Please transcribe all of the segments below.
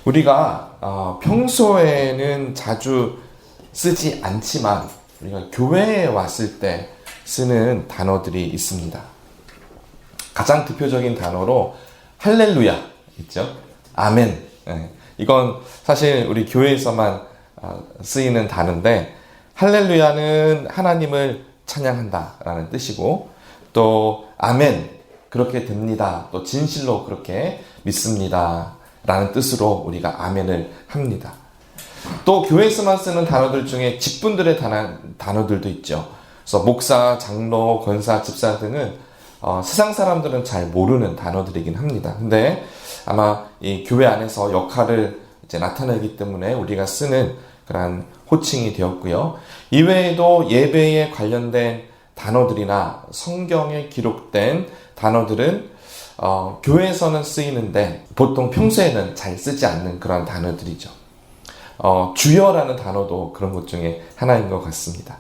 우리가 평소에는 자주 쓰지 않지만 우리가 교회에 왔을 때 쓰는 단어들이 있습니다. 가장 대표적인 단어로 할렐루야 있죠. 아멘. 이건 사실 우리 교회에서만 쓰이는 단어인데, 할렐루야는 하나님을 찬양한다 라는 뜻이고, 또 아멘, 그렇게 됩니다, 또 진실로 그렇게 믿습니다 라는 뜻으로 우리가 아멘을 합니다. 또 교회에서만 쓰는 단어들 중에 직분들의 단어들도 있죠. 그래서 목사, 장로, 권사, 집사 등은 세상 사람들은 잘 모르는 단어들이긴 합니다. 근데 아마 이 교회 안에서 역할을 이제 나타내기 때문에 우리가 쓰는 그런 호칭이 되었고요. 이외에도 예배에 관련된 단어들이나 성경에 기록된 단어들은 교회에서는 쓰이는데 보통 평소에는 잘 쓰지 않는 그런 단어들이죠. 주여라는 단어도 그런 것 중에 하나인 것 같습니다.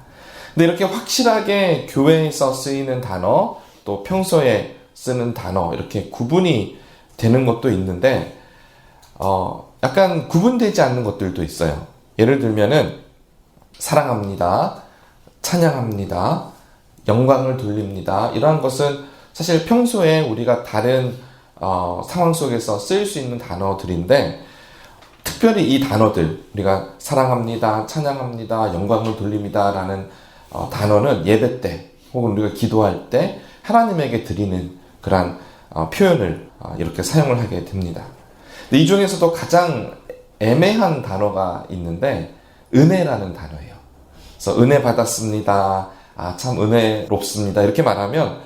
근데 이렇게 확실하게 교회에서 쓰이는 단어, 또 평소에 쓰는 단어, 이렇게 구분이 되는 것도 있는데, 약간 구분되지 않는 것들도 있어요. 예를 들면은 사랑합니다, 찬양합니다, 영광을 돌립니다, 이러한 것은 사실 평소에 우리가 다른 상황 속에서 쓰일 수 있는 단어들인데, 특별히 이 단어들, 우리가 사랑합니다, 찬양합니다, 영광을 돌립니다 라는 단어는 예배 때 혹은 우리가 기도할 때 하나님에게 드리는 그런 표현을 이렇게 사용을 하게 됩니다. 근데 이 중에서도 가장 애매한 단어가 있는데 은혜라는 단어예요. 그래서 은혜 받았습니다, 참 은혜롭습니다, 이렇게 말하면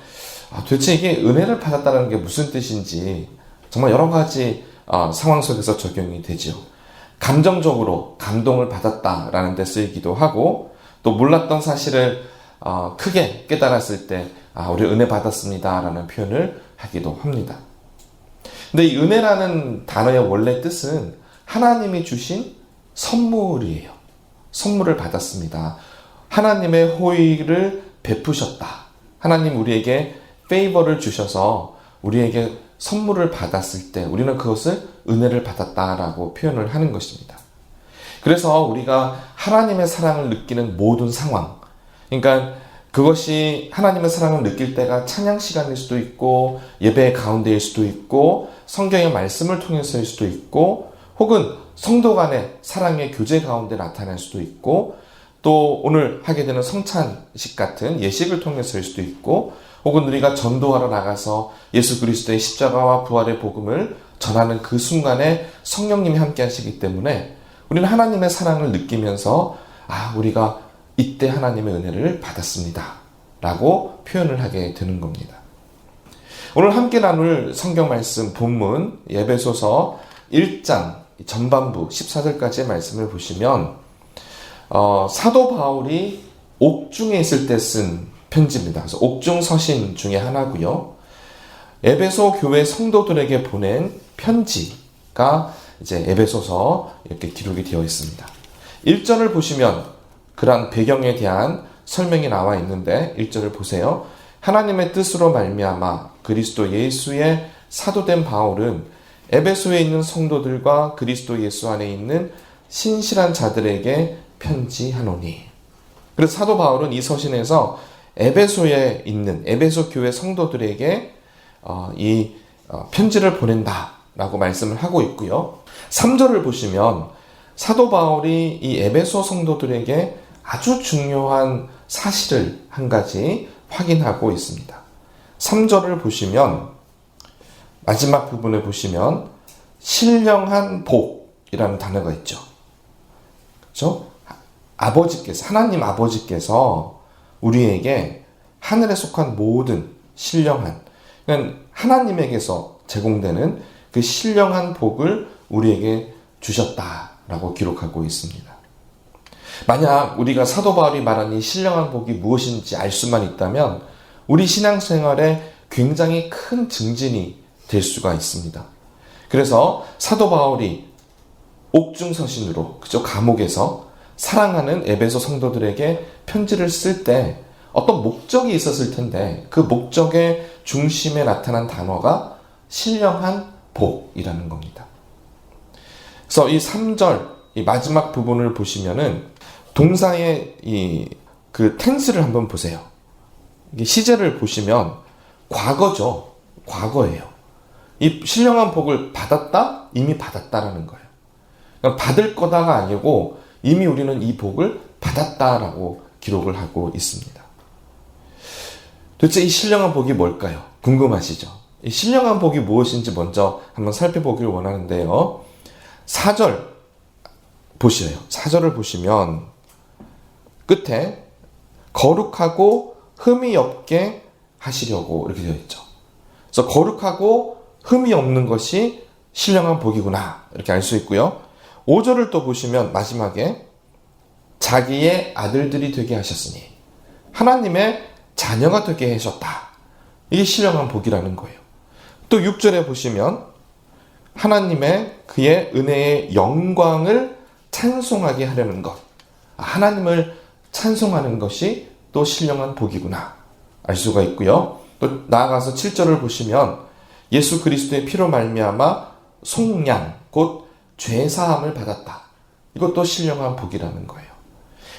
도대체 이게 은혜를 받았다는 게 무슨 뜻인지 정말 여러 가지 상황 속에서 적용이 되죠. 감정적으로 감동을 받았다라는 데 쓰이기도 하고, 또 몰랐던 사실을 크게 깨달았을 때 우리 은혜 받았습니다 라는 표현을 하기도 합니다. 근데 이 은혜라는 단어의 원래 뜻은 하나님이 주신 선물이에요. 선물을 받았습니다. 하나님의 호의를 베푸셨다. 하나님 우리에게 페이버를 주셔서 우리에게 선물을 받았을 때 우리는 그것을 은혜를 받았다라고 표현을 하는 것입니다. 그래서 우리가 하나님의 사랑을 느끼는 모든 상황, 그러니까 그것이 하나님의 사랑을 느낄 때가 찬양 시간일 수도 있고, 예배 가운데일 수도 있고, 성경의 말씀을 통해서일 수도 있고, 혹은 성도 간의 사랑의 교제 가운데 나타날 수도 있고, 또 오늘 하게 되는 성찬식 같은 예식을 통해서일 수도 있고, 혹은 우리가 전도하러 나가서 예수 그리스도의 십자가와 부활의 복음을 전하는 그 순간에 성령님이 함께 하시기 때문에 우리는 하나님의 사랑을 느끼면서 우리가 이때 하나님의 은혜를 받았습니다 라고 표현을 하게 되는 겁니다. 오늘 함께 나눌 성경 말씀 본문 에베소서 1장 전반부 14절까지의 말씀을 보시면 사도 바울이 옥중에 있을 때 쓴 편지입니다. 그래서 옥중 서신 중에 하나고요. 에베소 교회 성도들에게 보낸 편지가 이제 에베소서 이렇게 기록이 되어 있습니다. 1절을 보시면 그런 배경에 대한 설명이 나와 있는데 1절을 보세요. 하나님의 뜻으로 말미암아 그리스도 예수의 사도된 바울은 에베소에 있는 성도들과 그리스도 예수 안에 있는 신실한 자들에게 편지하노니. 그래서 사도 바울은 이 서신에서 에베소에 있는 에베소 교회 성도들에게 이 편지를 보낸다라고 말씀을 하고 있고요. 3절을 보시면 사도 바울이 이 에베소 성도들에게 아주 중요한 사실을 한 가지 확인하고 있습니다. 3절을 보시면 마지막 부분을 보시면 신령한 복이라는 단어가 있죠. 그렇죠? 아버지께서, 하나님 아버지께서 우리에게 하늘에 속한 모든 신령한, 그러니까 하나님에게서 제공되는 그 신령한 복을 우리에게 주셨다라고 기록하고 있습니다. 만약 우리가 사도 바울이 말한 이 신령한 복이 무엇인지 알 수만 있다면 우리 신앙생활에 굉장히 큰 증진이 될 수가 있습니다. 그래서 사도 바울이 옥중서신으로, 그죠, 감옥에서 사랑하는 에베소 성도들에게 편지를 쓸 때 어떤 목적이 있었을 텐데 그 목적의 중심에 나타난 단어가 신령한 복이라는 겁니다. 그래서 이 3절, 이 마지막 부분을 보시면은 동사의 그 텐스를 한번 보세요. 이게 시제를 보시면 과거죠. 과거예요. 이 신령한 복을 받았다? 이미 받았다라는 거예요. 그러니까 받을 거다가 아니고 이미 우리는 이 복을 받았다라고 기록을 하고 있습니다. 도대체 이 신령한 복이 뭘까요? 궁금하시죠? 이 신령한 복이 무엇인지 먼저 한번 살펴보길 원하는데요. 4절 보시래요. 4절을 보시면 끝에 거룩하고 흠이 없게 하시려고 이렇게 되어 있죠. 그래서 거룩하고 흠이 없는 것이 신령한 복이구나 이렇게 알 수 있고요. 5절을 또 보시면 마지막에 자기의 아들들이 되게 하셨으니 하나님의 자녀가 되게 하셨다. 이게 신령한 복이라는 거예요. 또 6절에 보시면 하나님의 그의 은혜의 영광을 찬송하게 하려는 것. 하나님을 찬송하는 것이 또 신령한 복이구나 알 수가 있고요. 또 나아가서 7절을 보시면 예수 그리스도의 피로 말미암아 속량 곧 죄사함을 받았다. 이것도 신령한 복이라는 거예요.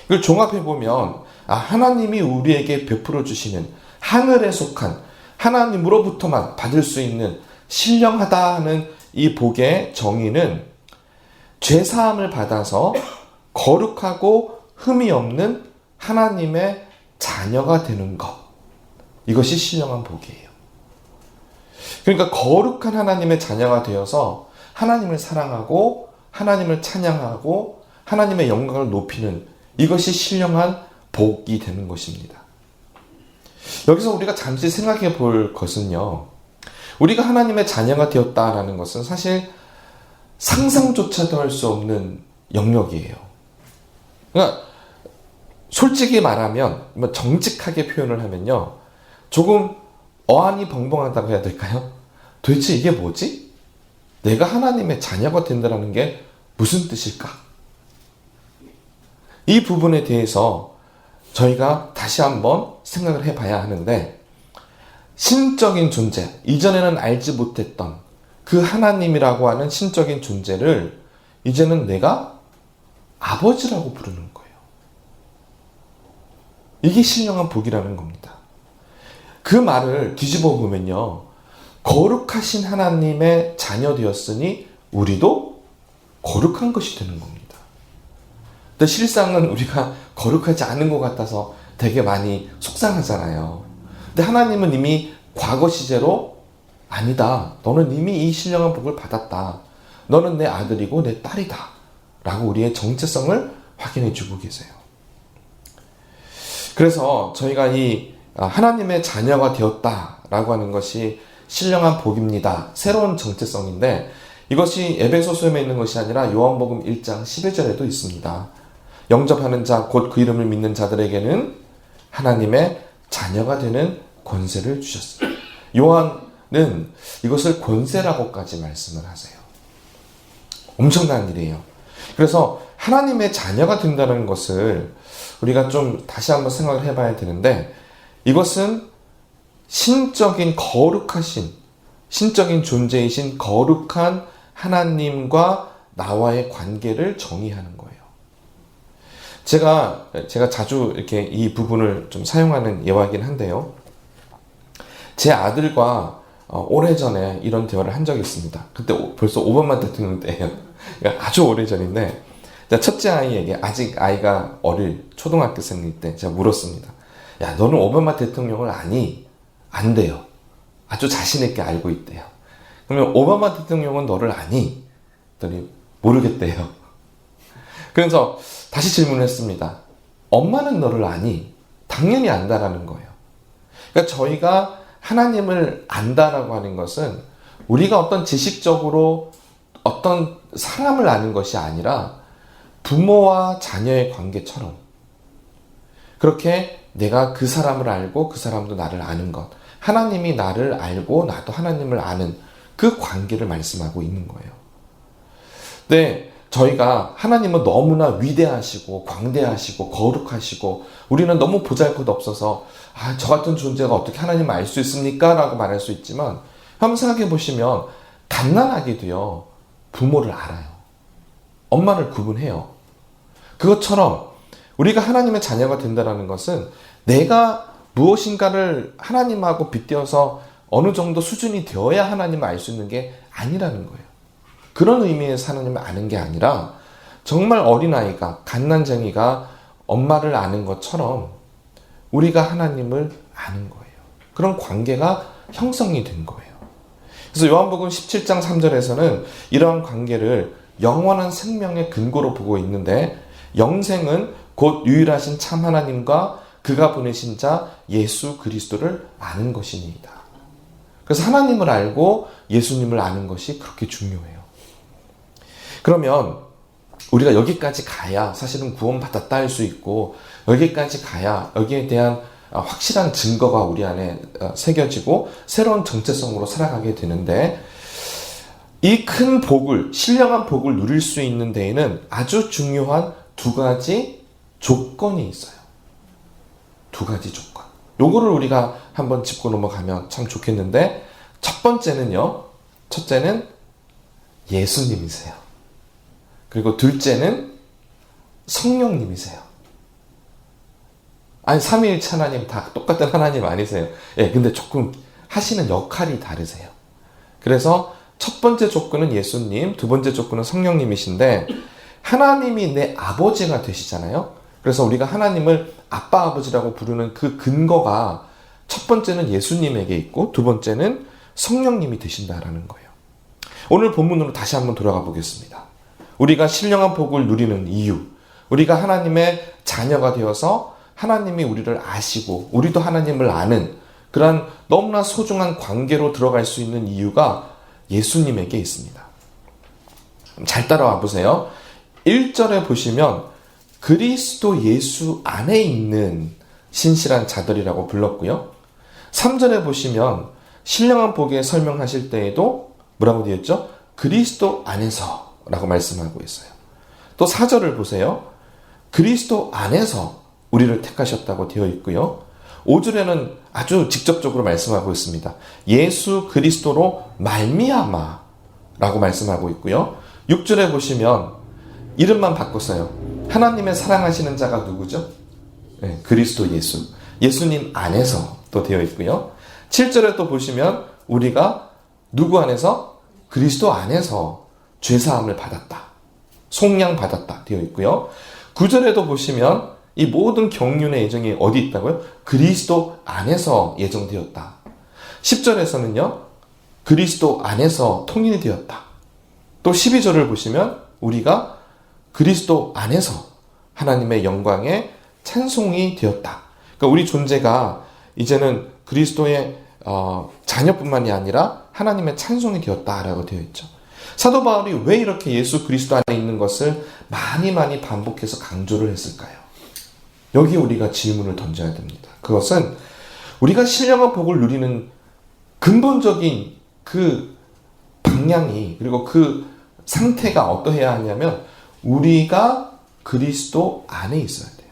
이걸 종합해 보면 하나님이 우리에게 베풀어 주시는 하늘에 속한 하나님으로부터만 받을 수 있는 신령하다 하는 이 복의 정의는 죄사함을 받아서 거룩하고 흠이 없는 하나님의 자녀가 되는 것. 이것이 신령한 복이에요. 그러니까 거룩한 하나님의 자녀가 되어서 하나님을 사랑하고 하나님을 찬양하고 하나님의 영광을 높이는 이것이 신령한 복이 되는 것입니다. 여기서 우리가 잠시 생각해 볼 것은요. 우리가 하나님의 자녀가 되었다라는 것은 사실 상상조차도 할 수 없는 영역이에요. 그러니까 솔직히 말하면 정직하게 표현을 하면요. 조금 어안이 벙벙하다고 해야 될까요? 도대체 이게 뭐지? 내가 하나님의 자녀가 된다는 게 무슨 뜻일까? 이 부분에 대해서 저희가 다시 한번 생각을 해봐야 하는데 신적인 존재, 이전에는 알지 못했던 그 하나님이라고 하는 신적인 존재를 이제는 내가 아버지라고 부르는 거예요. 이게 신령한 복이라는 겁니다. 그 말을 뒤집어 보면요. 거룩하신 하나님의 자녀 되었으니 우리도 거룩한 것이 되는 겁니다. 근데 실상은 우리가 거룩하지 않은 것 같아서 되게 많이 속상하잖아요. 근데 하나님은 이미 과거 시제로 아니다. 너는 이미 이 신령한 복을 받았다. 너는 내 아들이고 내 딸이다. 라고 우리의 정체성을 확인해 주고 계세요. 그래서 저희가 이 하나님의 자녀가 되었다라고 하는 것이 신령한 복입니다. 새로운 정체성인데 이것이 에베소서에 있는 것이 아니라 요한복음 1장 11절에도 있습니다. 영접하는 자 곧 그 이름을 믿는 자들에게는 하나님의 자녀가 되는 권세를 주셨습니다. 요한은 이것을 권세라고까지 말씀을 하세요. 엄청난 일이에요. 그래서 하나님의 자녀가 된다는 것을 우리가 좀 다시 한번 생각을 해봐야 되는데 이것은 신적인 거룩하신 신적인 존재이신 거룩한 하나님과 나와의 관계를 정의하는 거예요. 제가 자주 이렇게 이 부분을 좀 사용하는 예화이긴 한데요. 제 아들과 오래전에 이런 대화를 한 적이 있습니다. 그때 벌써 오바마 대통령 때예요. 아주 오래전인데 첫째 아이에게 아직 아이가 어릴 초등학교생일 때 제가 물었습니다. 야, 너는 오바마 대통령을 아니? 안 돼요. 아주 자신 있게 알고 있대요. 그러면 오바마 대통령은 너를 아니? 그랬더니 모르겠대요. 그래서 다시 질문을 했습니다. 엄마는 너를 아니? 당연히 안다라는 거예요. 그러니까 저희가 하나님을 안다라고 하는 것은 우리가 어떤 지식적으로 어떤 사람을 아는 것이 아니라 부모와 자녀의 관계처럼 그렇게 내가 그 사람을 알고 그 사람도 나를 아는 것, 하나님이 나를 알고 나도 하나님을 아는 그 관계를 말씀하고 있는 거예요. 근데 저희가 하나님은 너무나 위대하시고 광대하시고 거룩하시고 우리는 너무 보잘것 없어서 저 같은 존재가 어떻게 하나님을 알 수 있습니까? 라고 말할 수 있지만 한번 생각해 보시면 갓난아기도요 부모를 알아요. 엄마를 구분해요. 그것처럼 우리가 하나님의 자녀가 된다는 것은 내가 무엇인가를 하나님하고 빗대어서 어느 정도 수준이 되어야 하나님을 알 수 있는 게 아니라는 거예요. 그런 의미에서 하나님을 아는 게 아니라 정말 어린아이가, 갓난쟁이가 엄마를 아는 것처럼 우리가 하나님을 아는 거예요. 그런 관계가 형성이 된 거예요. 그래서 요한복음 17장 3절에서는 이러한 관계를 영원한 생명의 근거로 보고 있는데, 영생은 곧 유일하신 참 하나님과 그가 보내신 자 예수 그리스도를 아는 것이니이다. 그래서 하나님을 알고 예수님을 아는 것이 그렇게 중요해요. 그러면 우리가 여기까지 가야 사실은 구원받았다 할 수 있고, 여기까지 가야 여기에 대한 확실한 증거가 우리 안에 새겨지고 새로운 정체성으로 살아가게 되는데, 이 큰 복을, 신령한 복을 누릴 수 있는 데에는 아주 중요한 두 가지 조건이 있어요. 두 가지 조건. 요거를 우리가 한번 짚고 넘어가면 참 좋겠는데, 첫째는 예수님이세요. 그리고 둘째는 성령님이세요. 아니, 삼위일체 하나님 다 똑같은 하나님 아니세요. 예, 근데 조금 하시는 역할이 다르세요. 그래서 첫 번째 조건은 예수님, 두 번째 조건은 성령님이신데, 하나님이 내 아버지가 되시잖아요. 그래서 우리가 하나님을 아빠, 아버지라고 부르는 그 근거가 첫 번째는 예수님에게 있고, 두 번째는 성령님이 되신다라는 거예요. 오늘 본문으로 다시 한번 돌아가 보겠습니다. 우리가 신령한 복을 누리는 이유, 우리가 하나님의 자녀가 되어서 하나님이 우리를 아시고 우리도 하나님을 아는 그런 너무나 소중한 관계로 들어갈 수 있는 이유가 예수님에게 있습니다. 잘 따라와 보세요. 1절에 보시면 그리스도 예수 안에 있는 신실한 자들이라고 불렀고요. 3절에 보시면 신령한 복에 설명하실 때에도 뭐라고 되어 있죠? 그리스도 안에서 라고 말씀하고 있어요. 또 4절을 보세요. 그리스도 안에서 우리를 택하셨다고 되어 있고요. 5절에는 아주 직접적으로 말씀하고 있습니다. 예수 그리스도로 말미암아 라고 말씀하고 있고요. 6절에 보시면 이름만 바꿨어요. 하나님의 사랑하시는 자가 누구죠? 네, 그리스도 예수. 예수님 안에서 또 되어 있고요. 7절에 또 보시면 우리가 누구 안에서? 그리스도 안에서 죄사함을 받았다. 속량 받았다 되어 있고요. 9절에도 보시면 이 모든 경륜의 예정이 어디 있다고요? 그리스도 안에서 예정되었다. 10절에서는요. 그리스도 안에서 통일이 되었다. 또 12절을 보시면 우리가 그리스도 안에서 하나님의 영광에 찬송이 되었다. 그러니까 우리 존재가 이제는 그리스도의 자녀뿐만이 아니라 하나님의 찬송이 되었다라고 되어 있죠. 사도 바울이 왜 이렇게 예수 그리스도 안에 있는 것을 많이 반복해서 강조를 했을까요? 여기 우리가 질문을 던져야 됩니다. 그것은 우리가 신령한 복을 누리는 근본적인 그 방향이, 그리고 그 상태가 어떠해야 하냐면 우리가 그리스도 안에 있어야 돼요.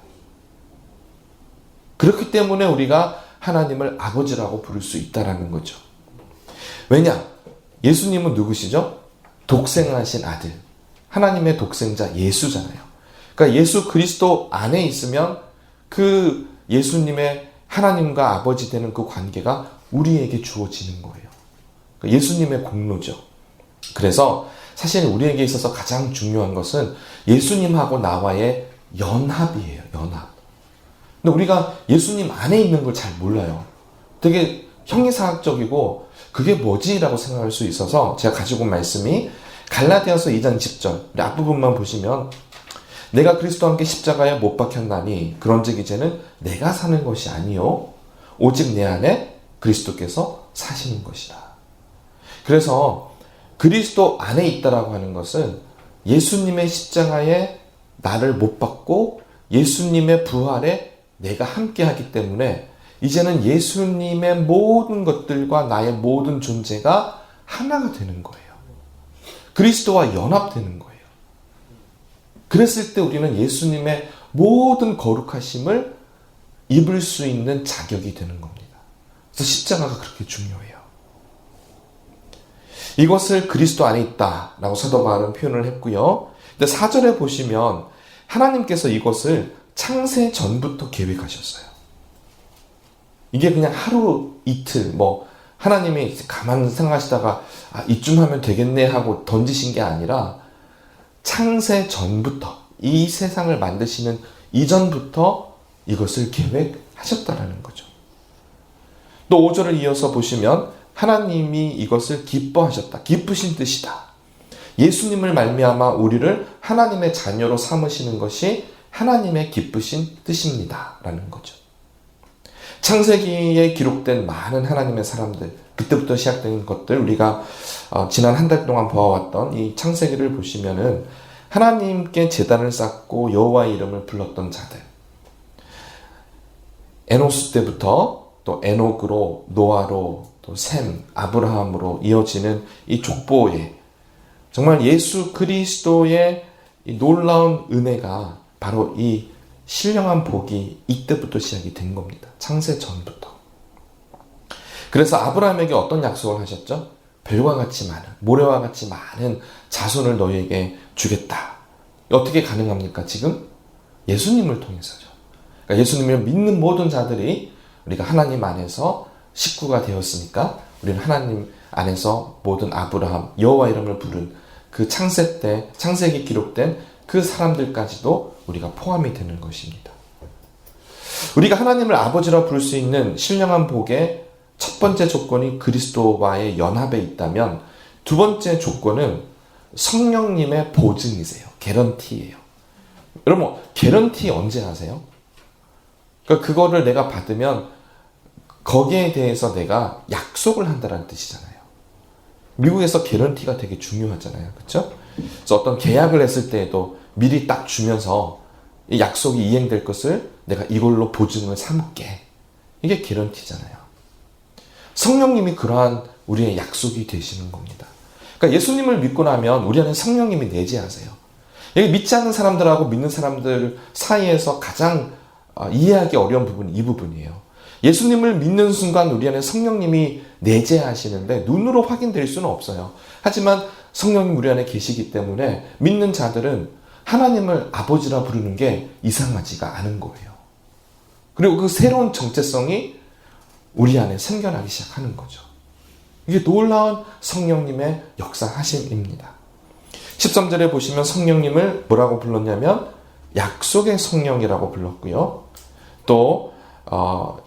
그렇기 때문에 우리가 하나님을 아버지라고 부를 수 있다는 거죠. 왜냐? 예수님은 누구시죠? 독생하신 아들, 하나님의 독생자 예수잖아요. 그러니까 예수 그리스도 안에 있으면 그 예수님의 하나님과 아버지 되는 그 관계가 우리에게 주어지는 거예요. 그러니까 예수님의 공로죠. 그래서 사실 우리에게 있어서 가장 중요한 것은 예수님하고 나와의 연합이에요. 연합. 근데 우리가 예수님 안에 있는 걸 잘 몰라요. 되게 형이상학적이고 그게 뭐지? 라고 생각할 수 있어서 제가 가지고 온 말씀이 갈라디아서 2장 10절 우리 앞부분만 보시면 내가 그리스도와 함께 십자가에 못 박혔나니 그런즉 이제는 내가 사는 것이 아니요 오직 내 안에 그리스도께서 사시는 것이다. 그래서 그리스도 안에 있다라고 하는 것은 예수님의 십자가에 나를 못 박고 예수님의 부활에 내가 함께 하기 때문에 이제는 예수님의 모든 것들과 나의 모든 존재가 하나가 되는 거예요. 그리스도와 연합되는 거예요. 그랬을 때 우리는 예수님의 모든 거룩하심을 입을 수 있는 자격이 되는 겁니다. 그래서 십자가가 그렇게 중요해요. 이것을 그리스도 안에 있다라고 사도 바울은 표현을 했고요. 근데 4절에 보시면 하나님께서 이것을 창세 전부터 계획하셨어요. 이게 그냥 하루 이틀 하나님이 가만 생각하시다가 이쯤 하면 되겠네 하고 던지신 게 아니라 창세 전부터, 이 세상을 만드시는 이전부터 이것을 계획하셨다라는 거죠. 또 5절을 이어서 보시면 하나님이 이것을 기뻐하셨다. 기쁘신 뜻이다. 예수님을 말미암아 우리를 하나님의 자녀로 삼으시는 것이 하나님의 기쁘신 뜻입니다. 라는 거죠. 창세기에 기록된 많은 하나님의 사람들, 그때부터 시작된 것들, 우리가 지난 한 달 동안 보아왔던 이 창세기를 보시면은 하나님께 제단을 쌓고 여호와의 이름을 불렀던 자들, 에노스 때부터 또 에녹으로, 노아로, 또 셈, 아브라함으로 이어지는 이 족보에 정말 예수 그리스도의 이 놀라운 은혜가 바로 이 신령한 복이 이때부터 시작이 된 겁니다. 창세 전부터. 그래서 아브라함에게 어떤 약속을 하셨죠? 별과 같이 많은, 모래와 같이 많은 자손을 너희에게 주겠다. 어떻게 가능합니까? 지금 예수님을 통해서죠. 그러니까 예수님을 믿는 모든 자들이 우리가 하나님 안에서 식구가 되었으니까 우리는 하나님 안에서 모든 아브라함, 여호와 이름을 부른 그 창세 때, 창세기 기록된 그 사람들까지도 우리가 포함이 되는 것입니다. 우리가 하나님을 아버지라 부를 수 있는 신령한 복의 첫 번째 조건이 그리스도와의 연합에 있다면 두 번째 조건은 성령님의 보증이세요. 개런티예요. 여러분, 개런티 언제 하세요? 그러니까 그거를 내가 받으면 거기에 대해서 내가 약속을 한다는 뜻이잖아요. 미국에서 개런티가 되게 중요하잖아요. 그렇죠? 그래서 어떤 계약을 했을 때에도 미리 딱 주면서 이 약속이 이행될 것을 내가 이걸로 보증을 삼게. 이게 개런티잖아요. 성령님이 그러한 우리의 약속이 되시는 겁니다. 그러니까 예수님을 믿고 나면 우리 안에 성령님이 내재하세요. 여기 믿지 않는 사람들하고 믿는 사람들 사이에서 가장 이해하기 어려운 부분이 이 부분이에요. 예수님을 믿는 순간 우리 안에 성령님이 내재하시는데 눈으로 확인될 수는 없어요. 하지만 성령님 우리 안에 계시기 때문에 믿는 자들은 하나님을 아버지라 부르는 게 이상하지가 않은 거예요. 그리고 그 새로운 정체성이 우리 안에 생겨나기 시작하는 거죠. 이게 놀라운 성령님의 역사하심입니다. 13절에 보시면 성령님을 뭐라고 불렀냐면 약속의 성령이라고 불렀고요. 또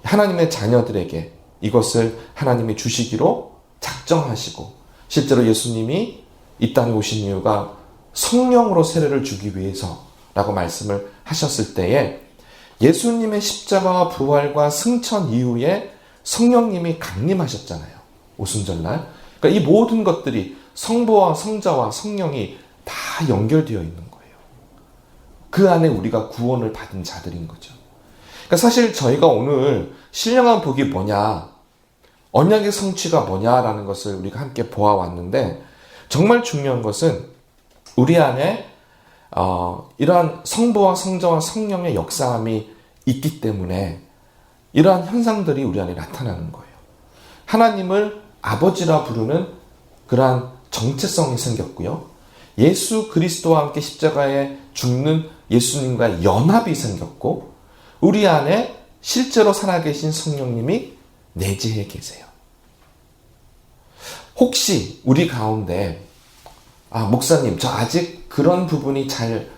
하나님의 자녀들에게 이것을 하나님이 주시기로 작정하시고 실제로 예수님이 이 땅에 오신 이유가 성령으로 세례를 주기 위해서라고 말씀을 하셨을 때에 예수님의 십자가와 부활과 승천 이후에 성령님이 강림하셨잖아요. 오순절날. 그러니까 이 모든 것들이 성부와 성자와 성령이 다 연결되어 있는 거예요. 그 안에 우리가 구원을 받은 자들인 거죠. 그러니까 사실 저희가 오늘 신령한 복이 뭐냐, 언약의 성취가 뭐냐라는 것을 우리가 함께 보아왔는데 정말 중요한 것은 우리 안에 이러한 성부와 성자와 성령의 역사함이 있기 때문에 이러한 현상들이 우리 안에 나타나는 거예요. 하나님을 아버지라 부르는 그러한 정체성이 생겼고요. 예수 그리스도와 함께 십자가에 죽는 예수님과의 연합이 생겼고 우리 안에 실제로 살아계신 성령님이 내재해 계세요. 혹시 우리 가운데 목사님, 저 아직 그런 부분이 잘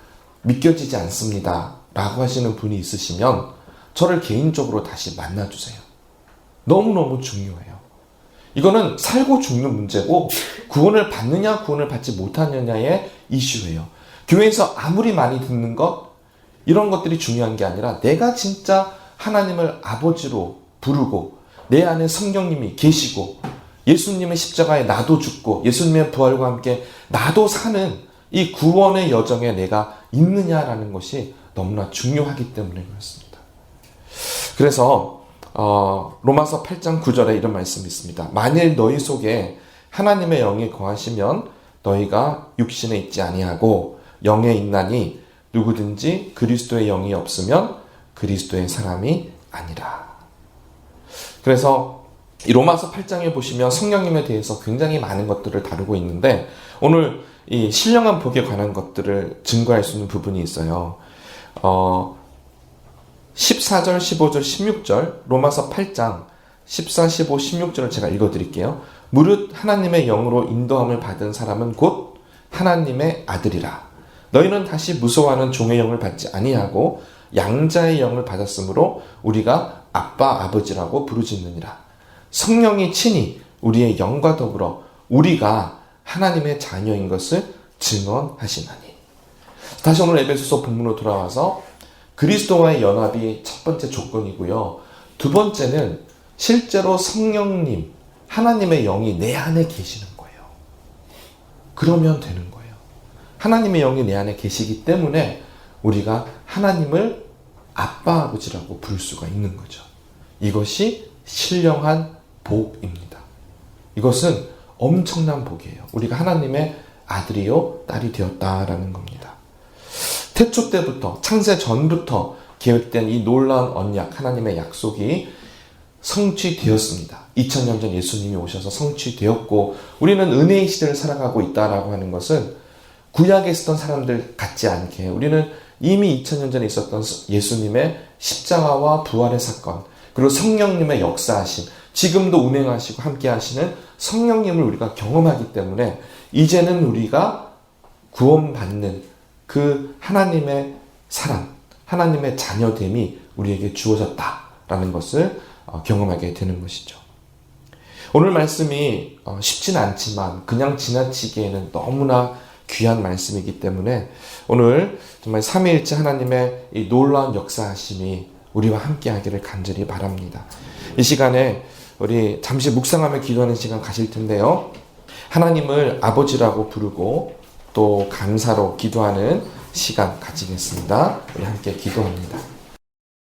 믿겨지지 않습니다 라고 하시는 분이 있으시면 저를 개인적으로 다시 만나주세요. 너무너무 중요해요. 이거는 살고 죽는 문제고 구원을 받느냐 구원을 받지 못하느냐의 이슈예요. 교회에서 아무리 많이 듣는 것 이런 것들이 중요한 게 아니라 내가 진짜 하나님을 아버지로 부르고 내 안에 성령님이 계시고 예수님의 십자가에 나도 죽고 예수님의 부활과 함께 나도 사는 이 구원의 여정에 내가 있느냐라는 것이 너무나 중요하기 때문에 그렇습니다. 그래서 로마서 8장 9절에 이런 말씀이 있습니다. 만일 너희 속에 하나님의 영이 거하시면 너희가 육신에 있지 아니하고 영에 있나니 누구든지 그리스도의 영이 없으면 그리스도의 사람이 아니라. 그래서 이 로마서 8장에 보시면 성령님에 대해서 굉장히 많은 것들을 다루고 있는데 오늘 이 신령한 복에 관한 것들을 증거할 수 있는 부분이 있어요. 14절, 15절, 16절 로마서 8장 14, 15, 16절을 제가 읽어드릴게요. 무릇 하나님의 영으로 인도함을 받은 사람은 곧 하나님의 아들이라. 너희는 다시 무서워하는 종의 영을 받지 아니하고 양자의 영을 받았으므로 우리가 아빠 아버지라고 부르짖느니라. 성령이 친히 우리의 영과 더불어 우리가 하나님의 자녀인 것을 증언하시나니. 다시 오늘 에베소서 본문으로 돌아와서 그리스도와의 연합이 첫 번째 조건이고요. 두 번째는 실제로 성령님, 하나님의 영이 내 안에 계시는 거예요. 그러면 되는 거예요. 하나님의 영이 내 안에 계시기 때문에 우리가 하나님을 아빠 아버지라고 부를 수가 있는 거죠. 이것이 신령한 복입니다. 이것은 엄청난 복이에요. 우리가 하나님의 아들이요 딸이 되었다라는 겁니다. 태초 때부터 창세 전부터 계획된 이 놀라운 언약 하나님의 약속이 성취되었습니다. 2000년 전 예수님이 오셔서 성취되었고 우리는 은혜의 시대를 살아가고 있다라고 하는 것은 구약에 있었던 사람들 같지 않게 우리는 이미 2000년 전에 있었던 예수님의 십자가와 부활의 사건 그리고 성령님의 역사하심 지금도 운행하시고 함께 하시는 성령님을 우리가 경험하기 때문에 이제는 우리가 구원받는 그 하나님의 사랑, 하나님의 자녀됨이 우리에게 주어졌다라는 것을 경험하게 되는 것이죠. 오늘 말씀이 쉽지는 않지만 그냥 지나치기에는 너무나 귀한 말씀이기 때문에 오늘 정말 삼위일체 하나님의 이 놀라운 역사하심이 우리와 함께 하기를 간절히 바랍니다. 이 시간에 우리 잠시 묵상하며 기도하는 시간 가실 텐데요. 하나님을 아버지라고 부르고 또 감사로 기도하는 시간 가지겠습니다. 우리 함께 기도합니다.